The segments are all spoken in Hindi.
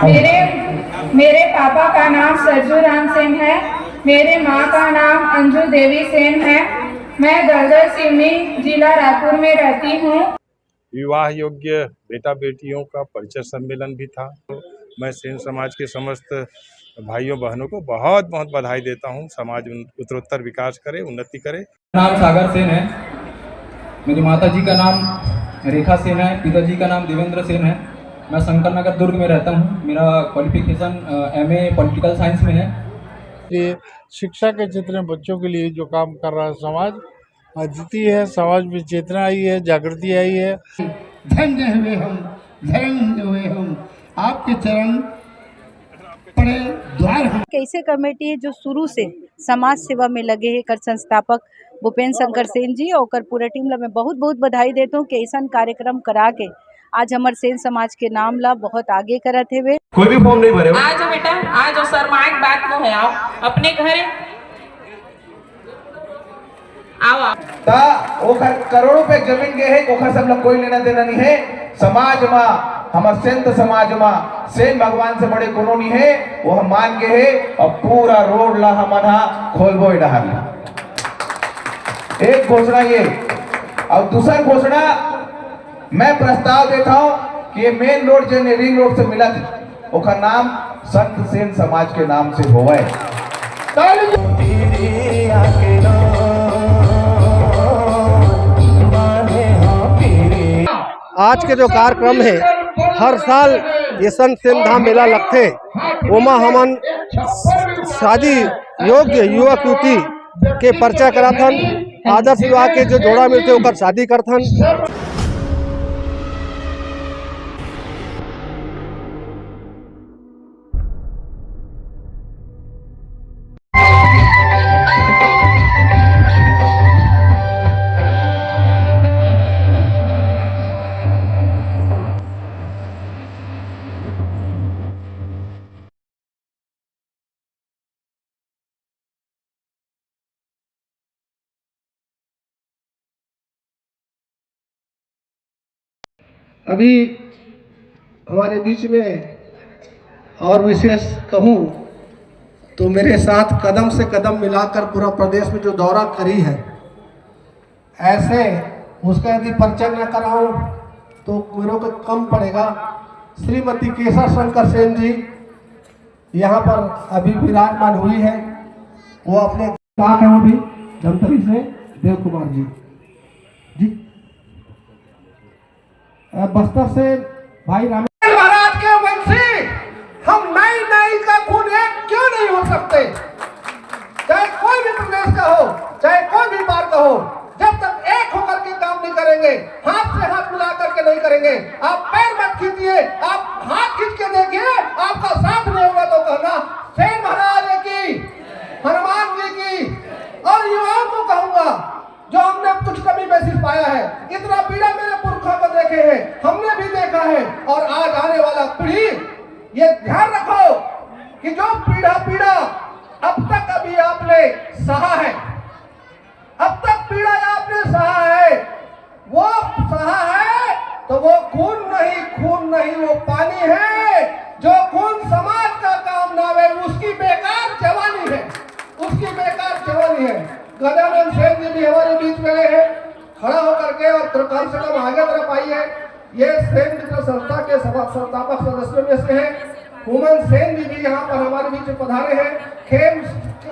मेरे मेरे पापा का नाम सरजू राम सेन है। मेरे माँ का नाम अंजू देवी सेन है। मैं दलदल सिवनी जिला रायपुर में रहती हूँ। विवाह योग्य बेटा बेटियों का परिचय सम्मेलन भी था। मैं सेन समाज के समस्त भाइयों बहनों को बहुत बहुत बधाई देता हूँ। समाज उत्तरोत्तर विकास करे, उन्नति करे। नाम सागर सेन है। मेरी माता जी का नाम रेखा सेन है। पिताजी का नाम देवेंद्र सेन है। मैं शंकर नगर दुर्ग में रहता हूँ। मेरा क्वालिफिकेशन MA पॉलिटिकल साइंस में है। ये शिक्षा के क्षेत्र में बच्चों के लिए जो काम कर रहा है समाज अद्वितीय है। समाज में चेतना आई है, जागृति आई है। धन्य हुए हम, धन्य हुए हम, आपके चरण पड़े द्वार हम। कैसे कमेटी है जो शुरू से समाज सेवा में लगे हैं। कर संस्थापक भूपेन्द्र शंकर सेन जी और पूरा टीम ला मैं बहुत बहुत बधाई देता हूँ कि ऐसा कार्यक्रम करा के आज हमारे सेन समाज के नाम ला बहुत आगे करत है। वे कोई भी फॉर्म नहीं भरे। आज बेटा आज सर माइक बात को है आओ अपने घर आओ ता ओखर करोड़ों पे जमीन गए है। ओखर सब लोग कोई लेना देना नहीं है। समाज मा हमार संत समाज मा सेन भगवान से बड़े कोनो नहीं है। वो हम मान गए है और पूरा रोड ला हमन खोलबो डहार। एक घोषणा ये और दूसरा घोषणा मैं प्रस्ताव देता हूँ कि ये मेन रोड जो रिंग रोड से मिला ओखर नाम संत सेन समाज के नाम से होवे। आज के जो कार्यक्रम है हर साल ये संत सेन धाम मेला लगते ओमा हमन शादी योग्य युवक युवती के परिचय कराथन। आदर्श विवाह के जो जोड़ा मिलते ओकर शादी करथन। अभी हमारे बीच में और विशेष कहूँ तो मेरे साथ कदम से कदम मिलाकर पूरा प्रदेश में जो दौरा करी है, ऐसे उसका यदि परिचय न कराऊं तो मेरे को कम पड़ेगा। श्रीमती केशर शंकर सेन जी यहाँ पर अभी विराजमान हुई है। वो अपने कहा है वो भी धमतरी से देव कुमार जी बस्तर से भाई राम महाराज के वंशी हम नई नई का खून एक क्यों नहीं हो सकते। चाहे कोई भी प्रदेश का हो, चाहे कोई भी बार का हो, जब तक एक होकर के काम नहीं करेंगे, हाथ से हाथ मिला करके नहीं करेंगे। आप पैर मत खींचिए, आप हाथ खींच के देखिए, आपका साथ नहीं होगा तो कहना सेन महाराज की, हनुमान जी की। और युवाओं को कहूंगा जो हमने कुछ कमी महसूस पाया है, इतना पीड़ा मेरे पुरखों को देखे हैं, हमने भी देखा है। और आज आने वाला पीढ़ी ये ध्यान रखो कि जो पीड़ा अब तक अभी आपने सहा है, अब तक पीड़ा आपने सहा है, वो सहा है तो वो खून नहीं वो पानी है। जो खून समाज का काम ना है उसकी बेकार जवानी है, उसकी बेकार जवानी है। गजानन सेन जी भी हमारे बीच में हैं, खड़ा होकर के और कम से कम आगे तरफ आई है। ये सेन मित्र संस्था के संस्थापक सदस्यों में से हैं। हुमन सेन जी भी यहाँ पर हमारे बीच पधारे हैं। खेम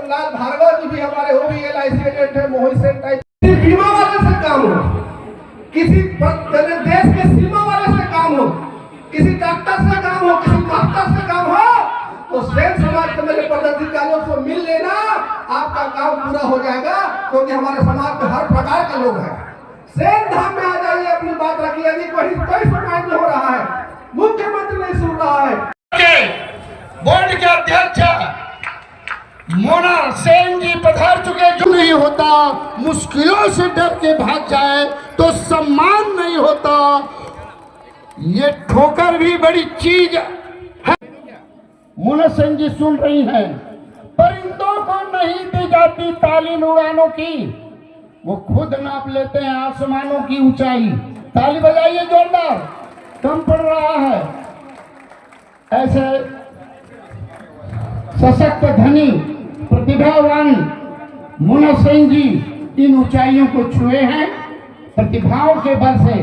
लाल भार्गव जी भी हमारे, वो भी LIC एजेंट है। मोहित सेन टाइप किसी बीमा वाले से काम हो, किसी देश के सीमा वाले से काम हो, किसी डॉक्टर से काम हो, किसी मास्टर से काम हो, तो सेन समाज के मेरे पदाधिकारियों को मिल लेना, आपका काम पूरा हो जाएगा। क्योंकि हमारे समाज में हर प्रकार के लोग हैं। सेन धाम में आ जाइए, अपनी बात रखिए। यदि कोई सुनाई नहीं हो रहा है, मुख्यमंत्री नहीं सुन रहा है, बोर्ड के अध्यक्ष मोना सेन जी पधार चुके। जो नहीं होता मुश्किलों से डर के भाग जाए तो सम्मान नहीं होता। ये ठोकर भी बड़ी चीज है। मोना सेन जी सुन रही हैं, परिंदों को नहीं दी जाती तालीम उड़ानों की, वो खुद नाप लेते हैं आसमानों की ऊंचाई। ताली बजाइए जोरदार, कम पड़ रहा है। ऐसे सशक्त धनी प्रतिभावान मोना सेन जी इन ऊंचाइयों को छुए हैं। प्रतिभाओं के बल से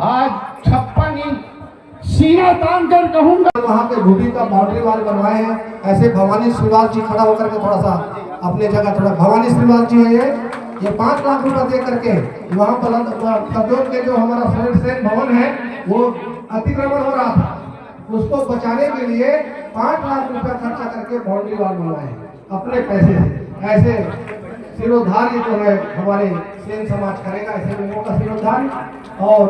आज 56 इंच सीना तान कर कहूंगा। वहाँ के भूमि का बाउंड्री वाल बनवाए हैं। ऐसे भवानी श्रीवाल जी खड़ा होकर के थोड़ा सा अपने जगह थोड़ा, भवानी श्रीवाल जी है ये 5 लाख रुपए दे करके वहाँ पर कदोर के जो हमारा सेन भवन है वो अतिक्रमण हो रहा था, उसको बचाने के लिए 5 लाख रुपए खर्चा करके बाउंड्री वाल बनवाए अपने पैसे से। ऐसे सिरोधार ये जो है हमारे सेन समाज करेगा, ऐसे लोगों का सिरोधार। और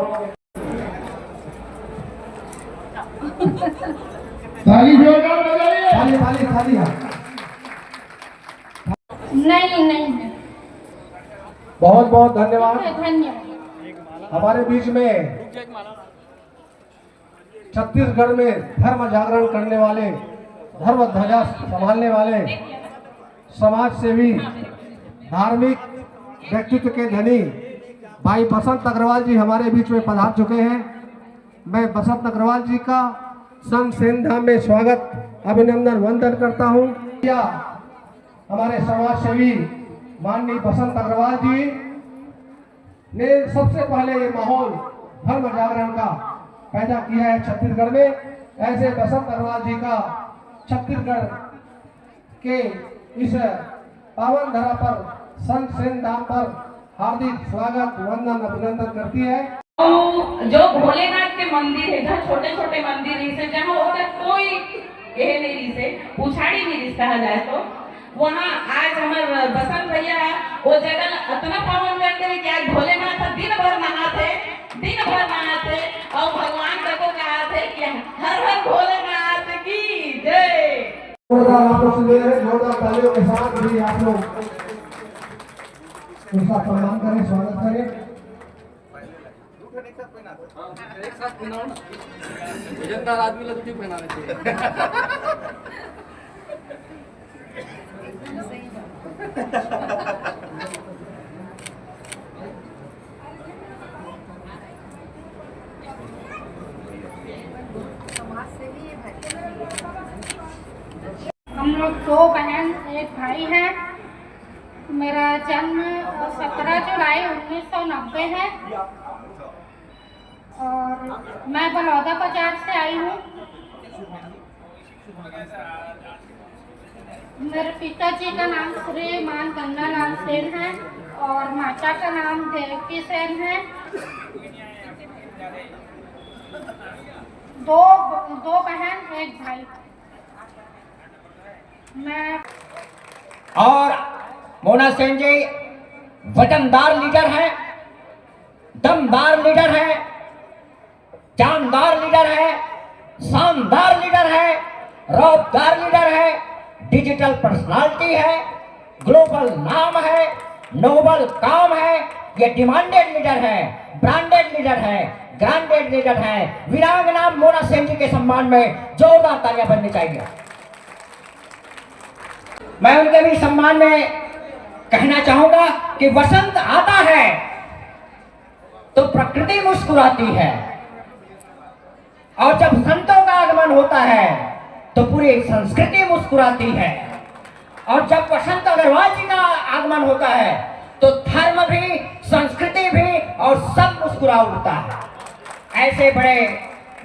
ताली जोरदार बजाइए। खाली खाली खाली है। नहीं बहुत बहुत धन्यवाद। धन्यवाद। हमारे बीच में छत्तीसगढ़ में धर्म जागरण करने वाले, धर्म ध्वजा संभालने वाले, समाज सेवी, धार्मिक व्यक्तित्व के धनी भाई बसंत अग्रवाल जी हमारे बीच में पधार चुके हैं। मैं बसंत अग्रवाल जी का संत सेन धाम में स्वागत, अभिनंदन, वंदन करता हूँ। हमारे समाज सेवी माननीय बसंत अग्रवाल जी ने सबसे पहले ये माहौल धर्म जागरण का पैदा किया है छत्तीसगढ़ में। ऐसे बसंत अग्रवाल जी का छत्तीसगढ़ के इस पावन धरा पर संत सेन धाम पर हार्दिक स्वागत, वंदन, अभिनंदन करती है। जो भोलेनाथ के मंदिर है, जहाँ छोटे छोटे मंदिर रिसे, जहाँ होकर कोई ये नहीं रिसे, उछाड़ी नहीं रिस कहा जाए तो वहाँ आज हमारे बसंत भैया वो जगह इतना पावन कर दे कि आज भोलेनाथ दिन भर नहाते और भगवान को कहा थे कि हर हर भोलेनाथ की जय। आप लोग सुन रहे हैं, जोरदार तालियों के साथ भी आप लोग उसका सम्मान करें, स्वागत करें। आदमी लोग क्यों पहनाने चाहिए? हम लोग 2 बहन 1 भाई हैं। मेरा जन्म 17 जुलाई 1990 है और मैं बलौदा बाजार से आई हूँ। मेरे पिताजी का नाम श्रीमान गंगालाल सेन है और माता का नाम देवकी सेन है। दो बहन 1 भाई। मैं और मोना सेन जी वजनदार लीडर है, दमदार लीडर है, जानदार लीडर है, शानदार लीडर है, रौबदार लीडर है, डिजिटल पर्सनालिटी है, ग्लोबल नाम है, नोबल काम है। ये डिमांडेड लीडर है, ब्रांडेड लीडर है, ग्रांडेड लीडर है। वीरांगना मोना सेन जी के सम्मान में जोरदार तालियां बजनी चाहिए। मैं उनके भी सम्मान में कहना चाहूंगा कि वसंत आता है तो प्रकृति मुस्कुराती है और जब संतों का आगमन होता है तो पूरी संस्कृति मुस्कुराती है और जब बसंत अग्रवाल जी का आगमन होता है तो धर्म भी, संस्कृति भी और सब मुस्कुरा उठता है। ऐसे बड़े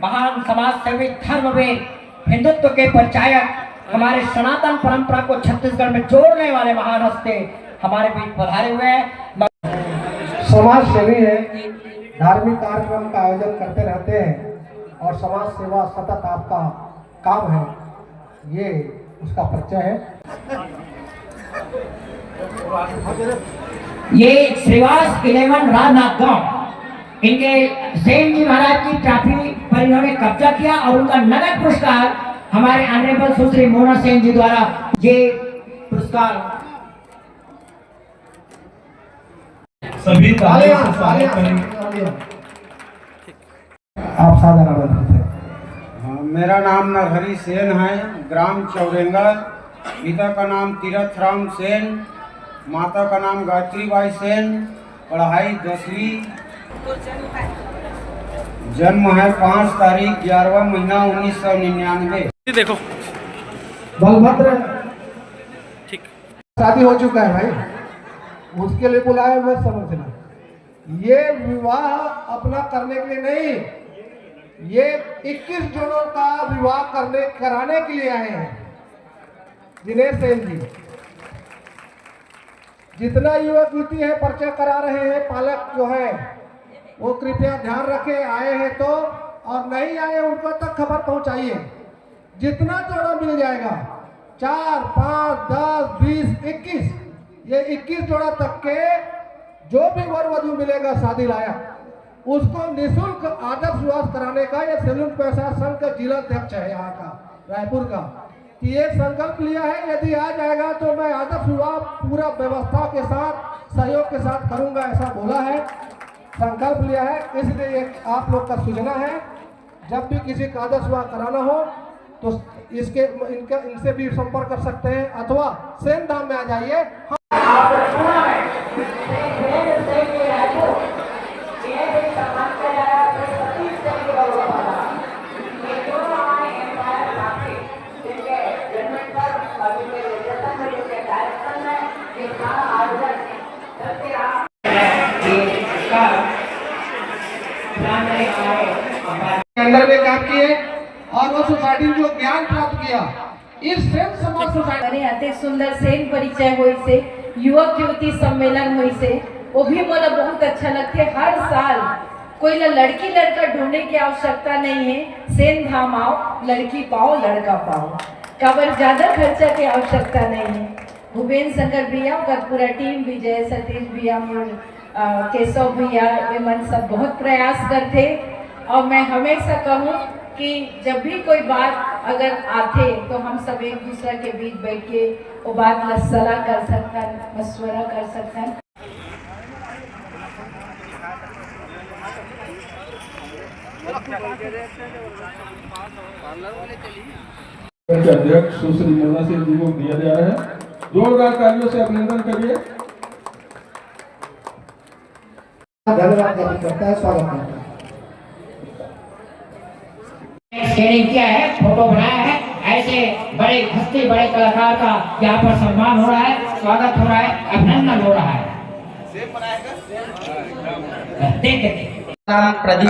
महान समाज सेवी, धर्मवीर, हिंदुत्व के परिचायक, हमारे सनातन परंपरा को छत्तीसगढ़ में जोड़ने वाले महान हस्ती हमारे बीच पधारे हुए हैं। समाज सेवी है, धार्मिक कार्यक्रम का आयोजन करते रहते हैं और समाज सेवा सतत आपका काम है, ये उसका परिचय है। ये श्रीवास 11 राजनांदगांव, इनके सेन जी महाराज की ट्रॉफी पर इन्होंने कब्जा किया और उनका नगद पुरस्कार हमारे ऑनरेबल सुश्री मोना सेन जी द्वारा ये पुरस्कार सभी आप सादर आमंत्रित हैं। मेरा नाम नरहरी सेन है, ग्राम चौरेंगा। पिता का नाम तीरथ राम सेन, माता का नाम गायत्री बाई सेन, पढ़ाई 10वीं। जन्म है 5 तारीख 11वां महीना 1999। देखो बलभद्र शादी हो चुका है भाई, उसके लिए बुलाया मैं समझना। ये विवाह अपना करने के लिए नहीं, ये 21 जनों का विवाह कराने के लिए आए हैं। दिनेश सेन जी जितना युवक युवती है पर्चा करा रहे हैं, पालक जो है वो कृपया ध्यान रखें, आए हैं तो, और नहीं आए उनको तक खबर पहुंचाइए। जितना जोड़ा मिल जाएगा 4, 5, 10, 20, 21, ये 21 जोड़ा तक के जो भी वर वधु मिलेगा शादी लायक, उसको निःशुल्क आदर्श विवाह कराने का ये सैलून व्यवसाय संघ का जिला अध्यक्ष है यहाँ का, रायपुर का। ये संकल्प लिया है, यदि आ जाएगा तो मैं आदर्श विवाह पूरा व्यवस्था के साथ सहयोग के साथ करूंगा, ऐसा बोला है, संकल्प लिया है। इसलिए आप लोग का सूचना है, जब भी किसी का आदर्श विवाह कराना हो तो इनसे भी संपर्क कर सकते हैं, अथवा सेन धाम में आ जाइए। अंदर में काम किए और वो सोसाइटी जो ज्ञान प्राप्त किया इस सेन समाज सोसाइटी अति सुंदर सेन परिचय हुई से, युवक युवती सम्मेलन हुई से, वो भी मोला बहुत अच्छा लगते। हर साल कोई ना लड़की लड़का ढूंढने की आवश्यकता नहीं है, सेन धाम आओ, लड़की पाओ लड़का पाओ, काबर ज्यादा खर्चा की आवश्यकता नहीं है। भूपेन्द्र शंकर भैया का पूरा टीम, विजय सतीश भैया, केशव भैया, ये मन सब बहुत प्रयास करते। और मैं हमेशा कहूँ कि जब भी कोई बात अगर आते तो हम सब एक दूसरे के बीच बैठ के वो बात सलाह कर सकते हैं, मशवरा कर सकते हैं। अध्यक्ष सुश्री मोना सिंह जी को दिया जा रहा है, जोरदार तालियों से अभिनंदन करिए। धन्यवाद करता है, स्वागत करता है। स्कैनिंग किया है, फोटो बनाया है, ऐसे बड़े हस्ती बड़े कलाकार का यहाँ पर सम्मान हो रहा है, स्वागत हो रहा है, अभिनंदन हो रहा है।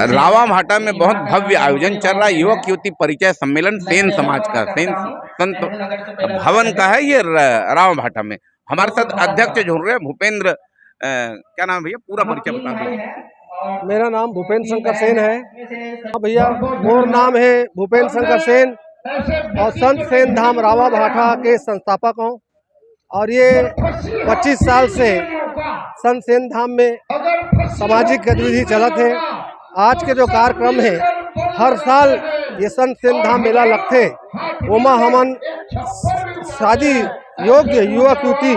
रावा भाटा में बहुत भव्य आयोजन चल रहा है, युवक युवती परिचय सम्मेलन सेन समाज का, सेन संत भवन का है ये रावा भाटा में। हमारे साथ अध्यक्ष जुड़ रहे हैं भूपेंद्र, क्या नाम भैया, पूरा परिचय बता दो। मेरा नाम भूपेन्द्र शंकर सेन है। हाँ भैया, मोर नाम है भूपेन्द्र शंकर सेन और संत सेन धाम रावा भाटा के संस्थापक हूँ। और ये 25 साल से संत सेन धाम में सामाजिक गतिविधि चलत है। आज के जो कार्यक्रम है, हर साल ये संत सेन धाम मेला लगते, ओमा हमन शादी योग्य युवक युवती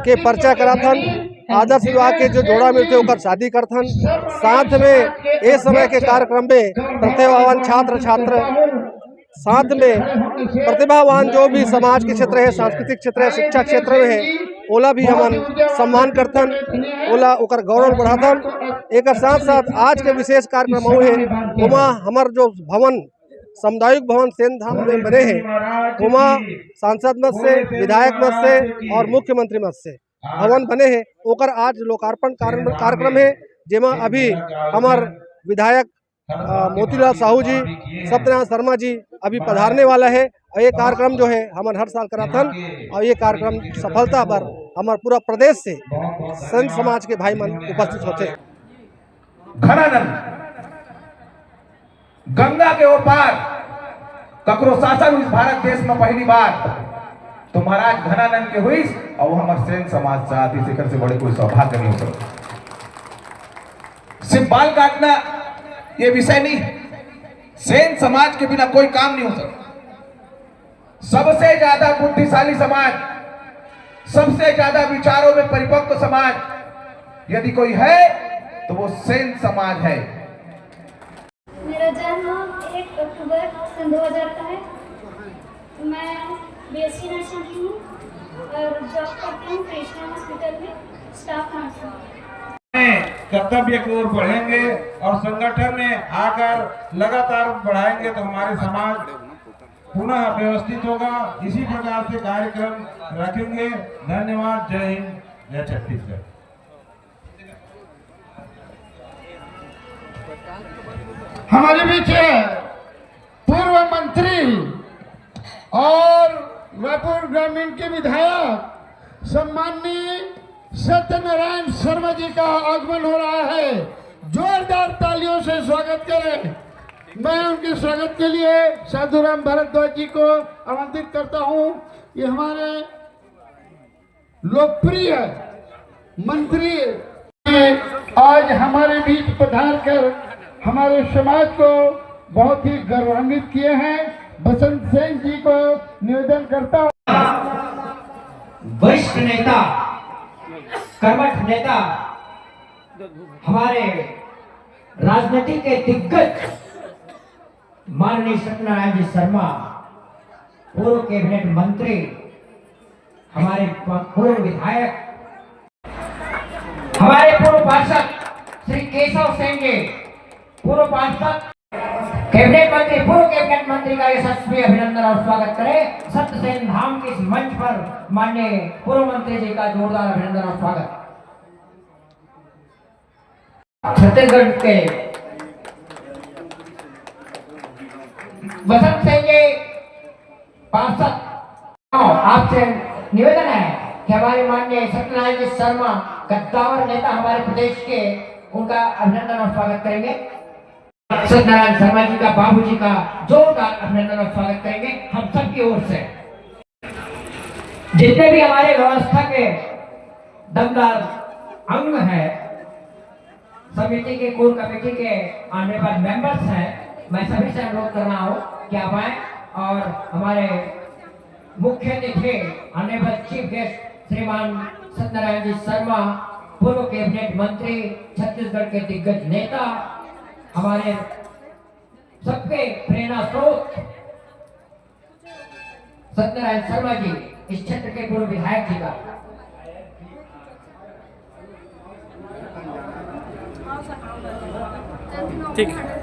के पर्चा कराथन, आदर्श विवाह के जो जोड़ा मिलते होकर शादी करथन। साथ में इस समय के कार्यक्रम में प्रतिभावान छात्र छात्र, साथ में प्रतिभावान जो भी समाज के क्षेत्र है, सांस्कृतिक क्षेत्र है, शिक्षा क्षेत्र में है, ओला भी हमन सम्मान करथन, ओला ओकर गौरव बढ़ाथन। एक साथ साथ आज के विशेष कार्यक्रम है, ओमा हमार जो भवन सामुदायिक भवन सेन धाम में बने हैं, ओमा सांसद मत से, विधायक मत से और मुख्यमंत्री मत से भवन बने हैं, ओकर आज लोकार्पण कार्यक्रम है, जेमा अभी हमार विधायक मोतीलाल साहू जी, सत्यनारायण शर्मा जी अभी पधारने वाला है। और ये कार्यक्रम जो है हम हर साल कराथन, और ये कार्यक्रम सफलता पर हमारे पूरा प्रदेश से संत समाज के भाई मन उपस्थित होते। घनानंद गंगा के ओर पार ककरो शासन हुई भारत देश में पहली बार तो महाराज घनानंद के हुई, और वो हमारे सेन समाज साथी शिखर से बड़े कोई सौभाग्य नहीं हो सकता। सिर्फ बाल काटना ये विषय नहीं, सेन समाज के बिना कोई काम नहीं हो सकता। सबसे ज्यादा बुद्धिशाली समाज, सबसे ज्यादा विचारों में परिपक्व समाज यदि कोई है तो वो सेन समाज है। मेरा जन्म 1 अक्टूबर सन 2000 का है। मैं बीएससी नर्सिंग की हूँ और जॉब करती हूँ कृष्णा हॉस्पिटल में स्टाफ नर्स। कर्तव्य की ओर बढ़ेंगे और संगठन में आकर लगातार बढ़ाएंगे तो हमारे समाज पुनः व्यवस्थित होगा। इसी प्रकार से कार्यक्रम रखेंगे। धन्यवाद। जय हिंद, जय छत्तीसगढ़। हमारे बीच पूर्व मंत्री और रायपुर ग्रामीण के विधायक सम्माननीय सत्यनारायण शर्मा जी का आगमन हो रहा है। जोरदार तालियों से स्वागत करें। मैं उनके स्वागत के लिए साधुराम भारद्वाज जी को आमंत्रित करता हूं। ये हमारे लोकप्रिय मंत्री आज हमारे बीच पधार कर हमारे समाज को बहुत ही गौरवान्वित किए हैं। बसंत सेन जी को निवेदन करता हूं। वरिष्ठ नेता, कर्मठ नेता, हमारे राजनीति के दिग्गज माननीय सत्यनारायण जी शर्मा, पूर्व कैबिनेट मंत्री, हमारे पूर्व विधायक, हमारे पूर्व पार्षद श्री केशव सेन जी, पूर्व पार्षद, कैबिनेट मंत्री, पूर्व कैबिनेट मंत्री का यशस्वी अभिनंदन और स्वागत करें। सत्य सेन धाम के इस मंच पर माननीय पूर्व मंत्री जी का जोरदार अभिनंदन और स्वागत। छत्तीसगढ़ के बसंत सिंह जी पार्षद, आपसे निवेदन है कि हमारे माननीय सत्यनारायण जी शर्मा कद्दावर नेता हमारे प्रदेश के, उनका अभिनंदन और स्वागत करेंगे। सत्यनारायण शर्मा जी का, बाबूजी का जोरदार अभिनंदन और स्वागत करेंगे हम सब की ओर से। जितने भी हमारे व्यवस्था के दमदार अंग हैं, समिति के, कोर कमेटी के आने वाले मेंबर्स हैं, मैं सभी से अनुरोध कर रहा हूँ कि आप आए और हमारे मुख्य अतिथि आने वाले चीफ गेस्ट श्रीमान सत्यनारायण जी शर्मा, पूर्व कैबिनेट मंत्री, छत्तीसगढ़ के दिग्गज नेता, हमारे सबके प्रेरणा स्रोत सत्यनारायण शर्मा जी, इस क्षेत्र के पूर्व विधायक जी का ठीक है।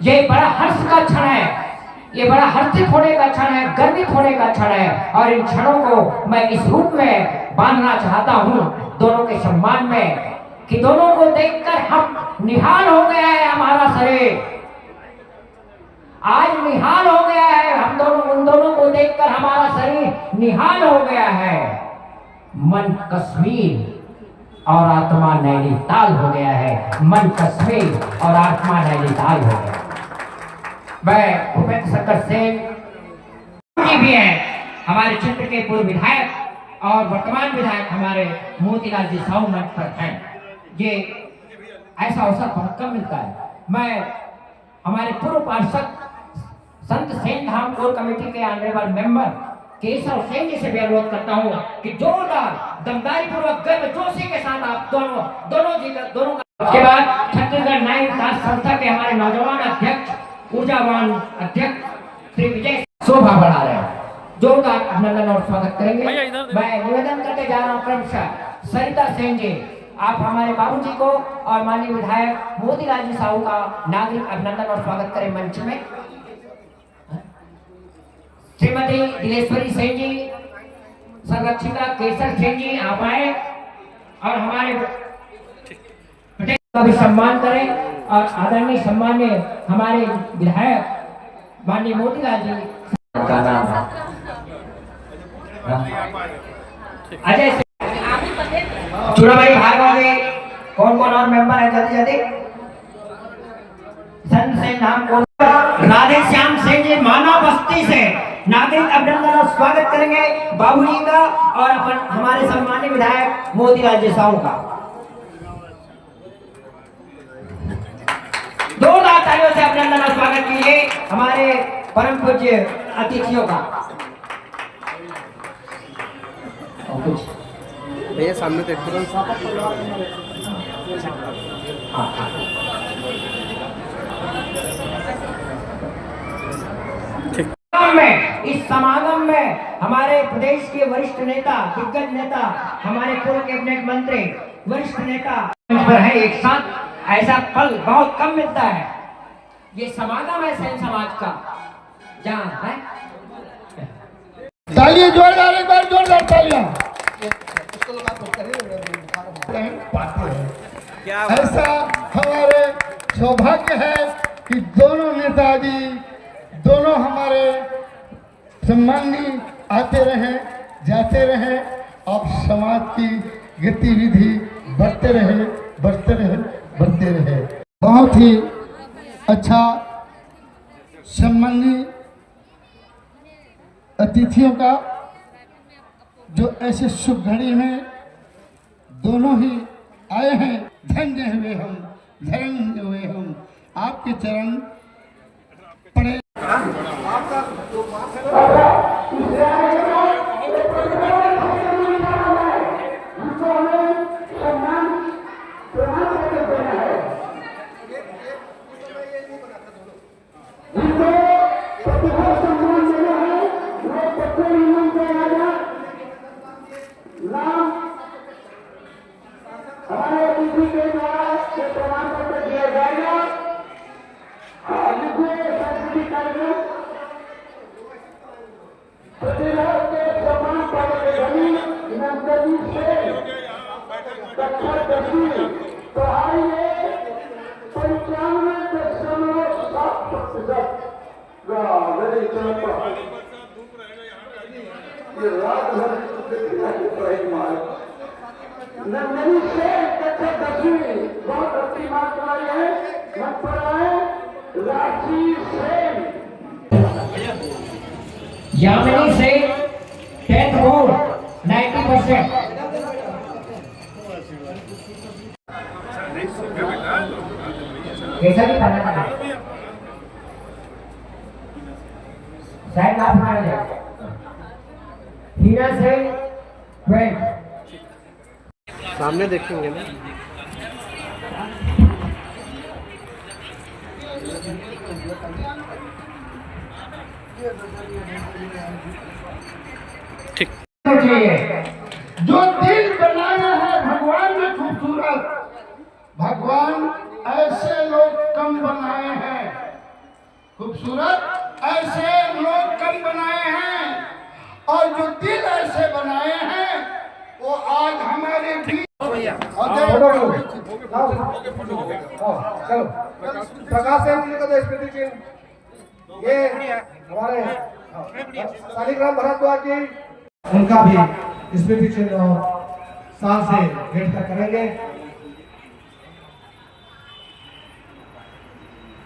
ये बड़ा हर्ष का क्षण है, ये बड़ा हर्षित होने का क्षण है, गर्वित होने का क्षण है और इन क्षणों को मैं इस रूप में बांधना चाहता हूँ दोनों के सम्मान में कि दोनों को देखकर हम निहाल हो गया है, हमारा शरीर आज निहाल हो गया है। हम दोनों, उन दोनों को देखकर हमारा शरीर निहाल हो गया है। मन कश्मीर और आत्मा नैनीताल हो गया है। मन कश्मीर और आत्मा नैनीताल हो गया। मैं भूपेंद्र शंकर सेन जी भी हैं, हमारे क्षेत्र के पूर्व विधायक और वर्तमान विधायक हमारे मोतीलाल जी साहू मंच पर हैं। ये ऐसा अवसर बहुत कम मिलता है। मैं हमारे पूर्व पार्षद संत सेन धाम कोर कमेटी के ऑनरेबल मेंबर केशव सेन जी से भी अनुरोध करता हूँ कि जोरदार दमदारी पूर्वक गर्मजोशी के साथ आप दोनों उसके बाद छत्तीसगढ़ न्याय विकास संस्था के हमारे नौजवान अध्यक्ष ऊर्जावान अध्यक्ष श्री विजय शोभा बढ़ा रहे हैं। जोरदार अभिनंदन और स्वागत करेंगे। मैं निवेदन करते जा रहा हूँ क्रमशः सरिता सेन जी, आप हमारे बाबूजी को और माननीय विधायक मोतीलाल जी साहू का नागरिक अभिनंदन और स्वागत करें मंच में। श्रीमती दिलेश्वरी सेन जी, संरक्षिका केसर सेन जी आप आए और हमारे का भी सम्मान करें और आदरणीय सम्मान्य हमारे विधायक माननीय मोतीलाल जी का नाम है अजय चूड़ाबाई भार्गव जी। कौन कौन और मेंबर है जल्दी जल्दी? संत सेन नाम कौन? राधे श्याम सेन जी मानव बस्ती से नागरिक अभिनंदन और स्वागत करेंगे बाबूजी का और अपन हमारे सम्मानित विधायक मोतीलाल जी साहू का। जोरदार तालियों से अभिनंदन और स्वागत कीजिए हमारे परम पूज्य अतिथियों का। भैया सामने देखते इस समागम में हमारे प्रदेश के वरिष्ठ नेता, दिग्गज नेता, हमारे पूर्व कैबिनेट मंत्री, वरिष्ठ नेता है एक साथ। ऐसा पल बहुत कम मिलता है। ये समागम है सेन समाज का जहां है। तालियां जोरदार, एक बार जोरदार तालियां। ऐसा हमारे सौभाग्य है कि दोनों नेताजी, दोनों हमारे सम्मानी आते रहे जाते रहे, अब समाज की गतिविधि बढ़ते रहे बढ़ते रहे बढ़ते रहे। बहुत ही अच्छा सम्मानी अतिथियों का जो ऐसे शुभ घड़ी में दोनों ही आए हैं। धन्य हुए हम, धन्य हुए हम, आपके चरण पड़े। यामिनी से 10th बोर्ड 90%। कैसा भी खाना खाना शायद आप मार जाए। हीरा से 12 सामने देखेंगे ना। ठीक जो दिल बनाया है भगवान ने खूबसूरत, भगवान ऐसे लोग कम बनाए हैं खूबसूरत, ऐसे लोग कम बनाए हैं और जो दिल ऐसे बनाए हैं वो आज हमारे बीच। चलो प्रकाश सेन जी का तो स्मृति चिन्ह ये हमारे शालिग्राम भारद्वाज जी, उनका भी स्मृति चिन्ह और साल से भेंट कर करेंगे।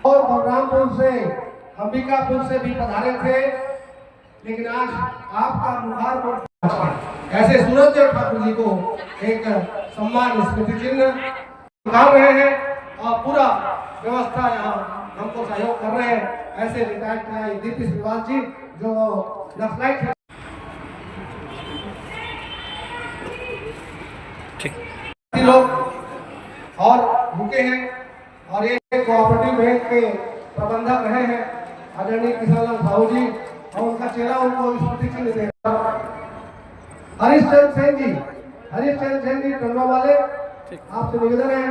और बलरामपुर से, अंबिकापुर से भी पधारे थे, लेकिन आज आपका मुहार पर ऐसे सूरज ठाकुर जी को एक सम्मान स्मृति चिन्ह निकाल रहे हैं और पूरा व्यवस्था यहाँ हमको सहयोग कर रहे हैं। ऐसे रिटायर्ड दीपी श्रीवाल जी जो नक्सलाइट लोग और रुके हैं और ये कोऑपरेटिव बैंक के प्रबंधक रहे हैं आदरणीय किशनलाल साहू जी और उनका चेला उनको स्मृति चिन्ह दे। हरीश चंद्र सेन जी टंडवा वाले आपसे निवेदन है